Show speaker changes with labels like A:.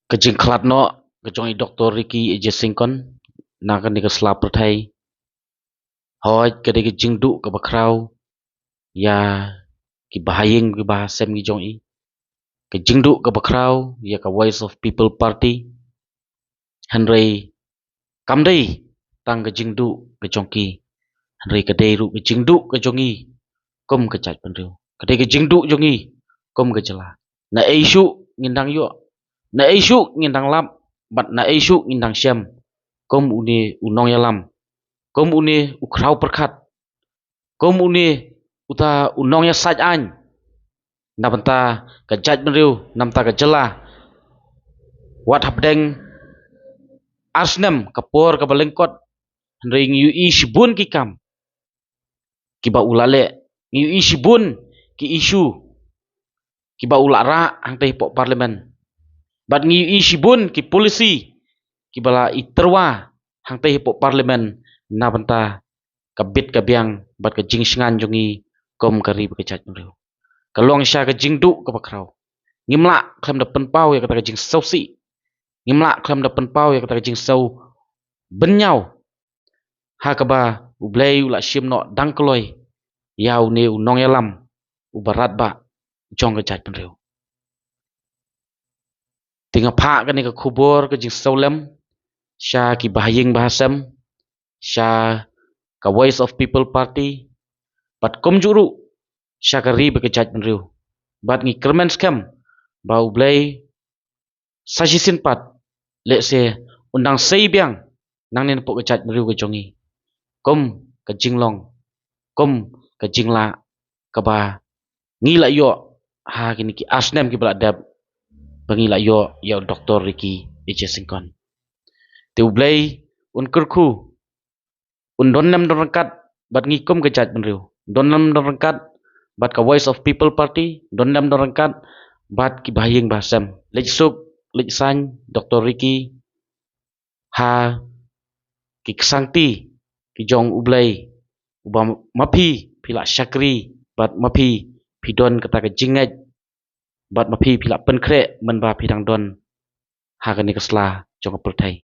A: Kajing klat no kajong i Dr. Ricky Eje Singkon na kan ni kasla perthai hoj kade kajing du ka bakrau ya ki bahayeng ki bahasem ki jong i kajing du ka bakrau ya ka Voice of People Party hanrei kamdei tang kajing du ka jong ki hanrei kade ru kajing du ka jong i kom ka chat penriu kade kajing du jong i kom ka jela na isu ngindang yo na isu ngindang lam bat na isu ngindang syam kom uni unong yalam kom uni ukrau perkat kom uni uta unong ya saj an na banta ka jaj menriu namta ka jela wat habdeng arsnem kapor ka balengkot ring yu i shibun ki kam ki ba ulale yu i shibun ki isu ki ba ulara ang teh po parlemen bat ngi yu i shibun ki polisi ki bala iterwa hang teh po parlemen na banta kabit kabiang bat ka jing shingan jongi kom kari ba kachat menriu kalong sha ka jing du ka bakrau ngimla klam da penpau ya kata ka jing sausi ngimla klam da penpau ya kata ka jing sau benyau ha ka ba ublei ula shim no dang kloi yau ne unong yalam ubarat ba jong ka chat menriu tinga pha ka ni ka khubor ka jing saulem sha ki bahayeng bahasam sha ka Voice of People Party bat kom juru sha ka ri ba ka chat menriu bat ngi kermen scam ba ublei sajisin pat le se undang sei biang nang nen po ka chat menriu ka jongi kom ka jinglong kom ka jingla ka ba ngila yo ha kini ki asnem ki bala dab bangila yo ya Dr. Ricky Eje Singkon te ublei un kurku un donnam dorangkat bat ngi kom ka chat menriu donnam dorangkat bat ka Voice of People Party donnam dorangkat bat ki bahayeng bahasam lej suk lej san Dr. Ricky ha ki kesangti ki jong ublei uba mapi pila syakri bat mapi pidon kata ka jinget bat mapi pila penkre men ba pidang don ha ka ni kasla jong perthai